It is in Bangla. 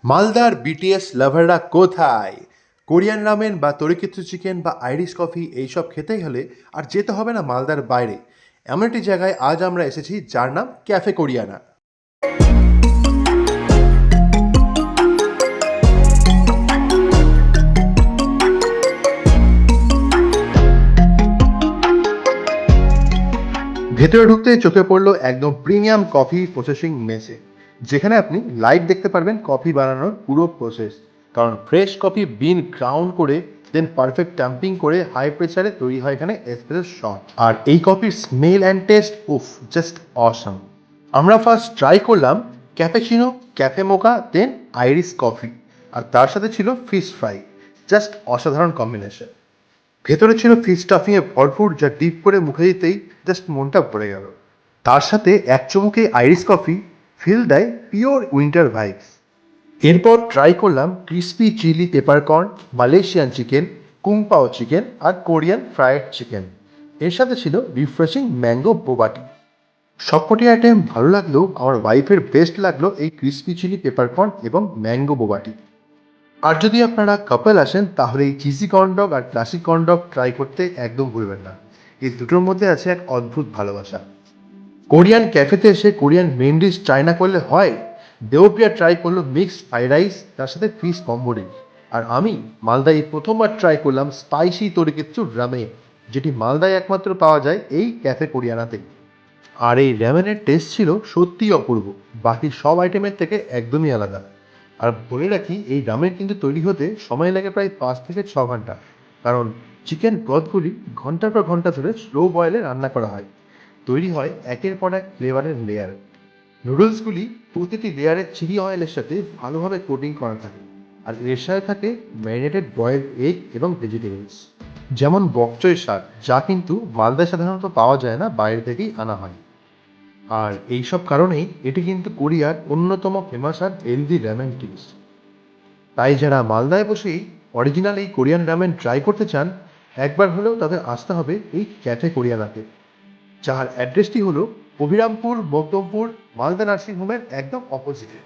মালদার বিটিএস লাভাররা কোথায়? কোরিয়ান রামেন বা তরিকিত্সু চিকেন বা আইরিশ কফি এইসব খেতেই হলে আর যেতে হবে না মালদার বাইরে। এমন একটি জায়গায় আজ আমরা এসেছি যার নাম ক্যাফে কোরিয়ানা। ভেতরে ঢুকতে চোখে পড়লো একদম প্রিমিয়াম কফি প্রসেসিং মেসে, যেখানে আপনি লাইভ দেখতে পারবেন কফি বানানোর পুরো প্রসেস। কারণ ফ্রেশ কফি বিন গ্রাউন্ড করে দেন পারফেক্ট ট্যাম্পিং করে হাই প্রেসারে তৈরি হয় এখানে এসপ্রেসো শট। আর এই কফির স্মেল অ্যান্ড টেস্ট উফ জাস্ট অসাম। আমরা ফার্স্ট ট্রাই করলাম ক্যাপেচিনো, ক্যাফে মোকা, দেন আইরিশ কফি, আর তার সাথে ছিল ফিশ ফ্রাই। জাস্ট অসাধারণ কম্বিনেশন। ভেতরে ছিল ফিশ স্টাফিংয়ে ভরপুর, যা ডিপ করে মুখে দিতেই জাস্ট মনটা ভরে গেল। তার সাথে এক চুমুকে আইরিশ কফি ফিল দেয় পিওর উইন্টার ভাইবস। এরপর ট্রাই করলাম crispy chilli peppercorn, Malaysian chicken, kung pao chicken আর কোরিয়ান ফ্রায়েড চিকেন। এর সাথে ছিল রিফ্রেশিং ম্যাঙ্গো বোবাটি। সবকটি আইটেম ভালো লাগলেও আমার ওয়াইফের বেস্ট লাগলো এই ক্রিসপি চিলি পেপারকর্ন এবং ম্যাঙ্গো বোবাটি। আর যদি আপনারা কাপল আসেন তাহলে এই চিজি কর্নডগ আর ক্লাসিক কর্নডগ ট্রাই করতে একদম ভুলবেন না। এই দুটোর মধ্যে আছে এক অদ্ভুত ভালোবাসা। কোরিয়ান ক্যাফেতে এসে কোরিয়ান মেন ডিশ ট্রাই না করলে হয়। দেবপ্রিয়া ট্রাই করলো মিক্সড ফ্রাইড রাইস, তার সাথে ফিশ কম্বোডি। আর আমি মালদায় প্রথমবার ট্রাই করলাম স্পাইসি তরিকিচ্ছু রামেন, যেটি মালদায় একমাত্র পাওয়া যায় এই ক্যাফে কোরিয়ানাতে। আর এই র্যামেনের টেস্ট ছিল সত্যিই অপূর্ব, বাকি সব আইটেমের থেকে একদমই আলাদা। আর বলে রাখি, এই রামেন কিন্তু তৈরি হতে সময় লাগে প্রায় 5 থেকে 6 ঘন্টা, কারণ চিকেন ব্রথগুলি ঘন্টার পর ঘন্টা ধরে স্লো বয়েলে রান্না করা হয়। তৈরি হয় একের পর এক ফ্লেভারের লেয়ার। নুডলসগুলি প্রতিটি লেয়ারের চিলি অয়েলের সাথে ভালোভাবে কোটিং করা থাকে, আর এর সাথে থাকে ম্যারিনেটেড বয়েলড এগ এবং ভেজিটেবলস, যেমন বকচই শাক, যা কিন্তু মালদায় সাধারণত পাওয়া যায় না, বাইরে থেকেই আনা হয়। আর এইসব কারণেই এটি কিন্তু কোরিয়ার অন্যতম ফেমাস আর হেলদি র্যামেন ডিশ। তাই যারা মালদায় বসেই অরিজিনাল এই কোরিয়ান র্যামেন ট্রাই করতে চান, একবার হলেও তাদের আসতে হবে এই ক্যাফে কোরিয়ানাতে, যার অ্যাড্রেসটি হলো অভিরামপুর মকদমপুর মালদা নার্সিং হোমের একদম অপোজিটে।